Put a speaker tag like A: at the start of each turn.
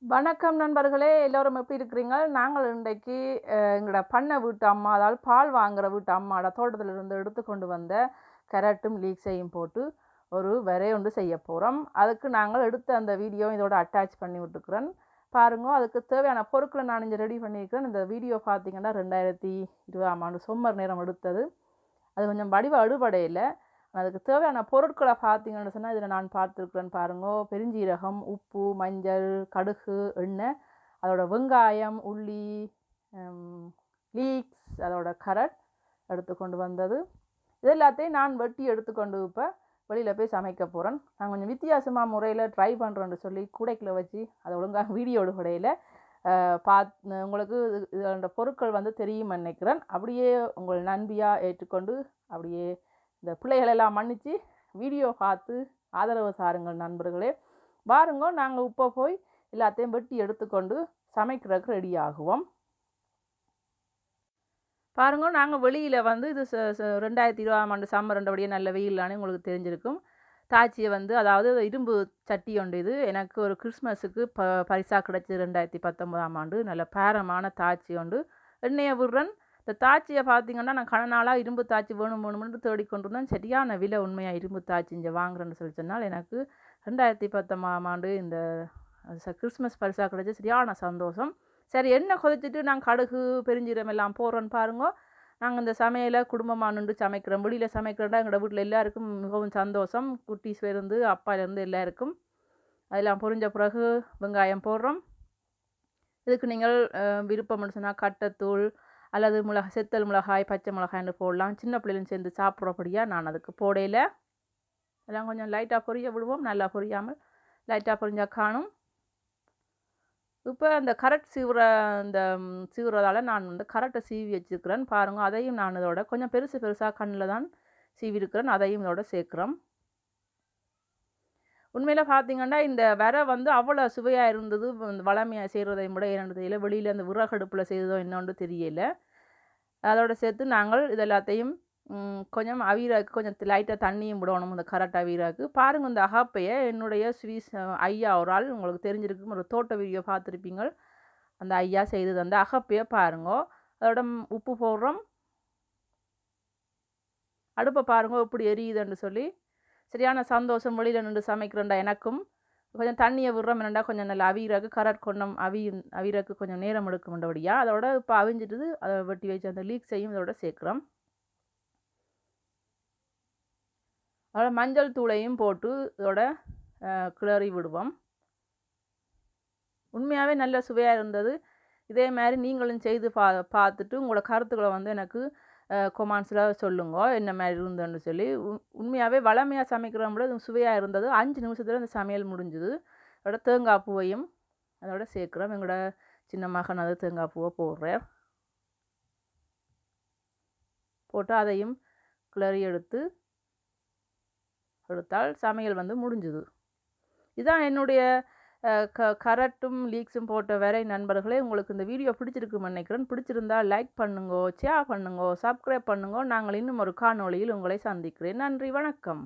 A: வணக்கம் நண்பர்களே, எல்லோரும் எப்படி இருக்கிறீங்க? நாங்கள் இன்றைக்கு எங்களோட பண்ணை வீட்டு அம்மா, அதாவது பால் வாங்குற வீட்டு அம்மாவோட தோட்டத்திலிருந்து எடுத்துக்கொண்டு வந்த கேரட்டும் லீக்ஸையும் போட்டு ஒரு வரை ஒன்று செய்ய போகிறோம். அதுக்கு நாங்கள் எடுத்த அந்த வீடியோ இதோட அட்டாச் பண்ணி விட்டுக்கிறேன். பாருங்க, அதுக்கு தேவையான பொருட்களை நான் இங்கே ரெடி பண்ணியிருக்கிறேன். இந்த வீடியோ பார்த்தீங்கன்னா 2020ஆம் ஆண்டு சொம்மர் நேரம் எடுத்தது. அது கொஞ்சம் வடிவ அடுபடையில் அதுக்கு தேவையான பொருட்களை பார்த்தீங்கன்னு சொன்னால் இதில் நான் பார்த்துருக்குறேன்னு பாருங்கோ. பெருஞ்சீரகம், உப்பு, மஞ்சள், கடுகு, எண்ணெய், அதோட வெங்காயம், உள்ளி, லீக்ஸ், அதோட கரட் எடுத்துக்கொண்டு வந்தது. இது எல்லாத்தையும் நான் வெட்டி எடுத்துக்கொண்டு இப்போ வெளியில் போய் சமைக்க போகிறேன். நான் கொஞ்சம் வித்தியாசமாக முறையில் ட்ரை பண்ணுறேன்னு சொல்லி கூடைக்குள்ள வச்சு அதை ஒழுங்காக வீடியோ எடுக்கையில் உங்களுக்கு இதோட பொருட்கள் வந்து தெரியும் நினைக்கிறேன். அப்படியே உங்கள் நண்பியாக ஏற்றுக்கொண்டு அப்படியே இந்த பிள்ளைகளெல்லாம் மன்னித்து வீடியோ பார்த்து ஆதரவு தாருங்கள் நண்பர்களே. பாருங்க, நாங்கள் இப்போ போய் எல்லாத்தையும் வெட்டி எடுத்துக்கொண்டு சமைக்கிறதுக்கு ரெடி ஆகுவோம். பாருங்க, நாங்கள் வெளியில் வந்து இது 2020ஆம் ஆண்டு சம்மர் ரெண்டபடியே நல்ல வெயிலானே உங்களுக்கு தெரிஞ்சிருக்கும். தாச்சியை வந்து அதாவது இரும்பு சட்டி ஒன்று, இது எனக்கு ஒரு கிறிஸ்மஸுக்கு பரிசாக கிடச்சி 2019ஆம் ஆண்டு. நல்ல பேரமான தாச்சி ஒன்று. எண்ணெயை விடுறேன். இந்த தாச்சியை பார்த்தீங்கன்னா நான் கணநாளாக இரும்பு தாச்சி வேணும்னு தேடிக்கொண்டு இருந்தேன். சரியான விலை உண்மையாக இரும்பு தாச்சி இங்கே வாங்குறேன்னு சொல்லி சொன்னால் எனக்கு 2019ஆம் ஆண்டு இந்த கிறிஸ்மஸ் பரிசாக கிடச்சி சரியான சந்தோஷம். சரி, எண்ணெய் கொதிச்சுட்டு நாங்கள் கடுகு பெருஞ்சீரம் எல்லாம் போடுறோன்னு பாருங்க. நாங்கள் இந்த சமையலை குடும்பமாக நின்று சமைக்கிறோம். வெளியில் சமைக்கிறோன்னா எங்களோட வீட்டில் எல்லாருக்கும் மிகவும் சந்தோஷம். குட்டீஸ்லேருந்து அப்பாலேருந்து எல்லாருக்கும். அதெல்லாம் பொரிஞ்ச பிறகு வெங்காயம் போடுறோம். இதுக்கு நீங்கள் விருப்பம்னு சொன்னால் கட்டத்தூள் அல்லது செத்தல் மிளகாய், பச்சை மிளகாய்னு போடலாம். சின்ன பிள்ளைகளும் சேர்ந்து சாப்பிட்றபடியாக நான் அதுக்கு போடையில் எல்லாம் கொஞ்சம் லைட்டாக பொரிய விடுவோம். நல்லா பொரியாமல் லைட்டாக பொரிஞ்சால் காணும். இப்போ அந்த கரட் சீவுறதால நான் வந்து கரட்டை சீவி வச்சுருக்கிறேன் பாருங்கள். அதையும் நான் இதோட கொஞ்சம் பெருசாக கண்ணில் தான் சீவிருக்கிறேன். அதையும் இதோட சேர்க்குறோம். உண்மையில் பார்த்தீங்கன்னா இந்த வரை வந்து அவ்வளோ சுவையாக இருந்தது. வளமையாக செய்கிறதை விட என்னென்னு தெரியல. வெளியில் அந்த விறகடுப்பில் செய்ததோ என்னொன்று தெரியல. அதோடு சேர்த்து நாங்கள் இது எல்லாத்தையும் கொஞ்சம் அவிராக்கு கொஞ்சம் லைட்டாக தண்ணியும் விடணும் இந்த கரட் அவிராக்கு. பாருங்கள், இந்த அகப்பையை என்னுடைய ஸ்வீஸ் ஐயா ஒரு ஆள் உங்களுக்கு தெரிஞ்சிருக்கும், ஒரு தோட்ட வீடியோ பார்த்துருப்பீங்க. அந்த ஐயா செய்தது அந்த அகப்பையை பாருங்க. அதோட உப்பு போடுறோம். அடுப்பை பாருங்க இப்படி எரியுதுன்னு சொல்லி சரியான சந்தோஷம். வெளியில் நின்று சமைக்கிறேன்டா எனக்கும். கொஞ்சம் தண்ணியை விடுறோம் என்னண்டா கொஞ்சம் நல்லா அவிராக்கு கரட் கொண்டோம் அவிராக்கு கொஞ்சம் நேரம் எடுக்கும்ன்றபடியா. அதோட இப்போ அவிஞ்சிட்டு அதை வெட்டி வச்சு அந்த லீக்ஸையும் இதோட சேர்க்குறோம். அதோட மஞ்சள் தூளையும் போட்டு இதோட கிளறி விடுவோம். உண்மையாகவே நல்ல சுவையாக இருந்தது. இதே மாதிரி நீங்களும் செய்து பார்த்துட்டு உங்களோட கருத்துக்களை வந்து எனக்கு கொமெண்ட்ஸில் சொல்லுங்க என்ன மாதிரி இருந்ததுன்னு சொல்லி. உண்மையாகவே வளமையாக சமைக்கிறவங்கள இது சுவையாக இருந்தது. 5 நிமிஷத்தில் இந்த சமையல் முடிஞ்சுது. அதோட தேங்காய் பூவையும் அதோட சேர்க்குறோம். எங்களோட சின்ன மகன் அது தேங்காய் பூவை போடுறேன். போட்டு அதையும் கிளறி எடுத்தால் சமையல் வந்து முடிஞ்சுது. இதுதான் என்னுடைய கரட்டும் லீக்ஸும் போட்ட வரை நண்பர்களே. உங்களுக்கு இந்த வீடியோ பிடிச்சிருக்குன்னு நினைக்கிறேன். பிடிச்சிருந்தால் லைக் பண்ணுங்க, ஷேர் பண்ணுங்க, சப்ஸ்கிரைப் பண்ணுங்க. நாங்கள் இன்னும் ஒரு காணொளியில் உங்களை சந்திக்கிறேன். நன்றி, வணக்கம்.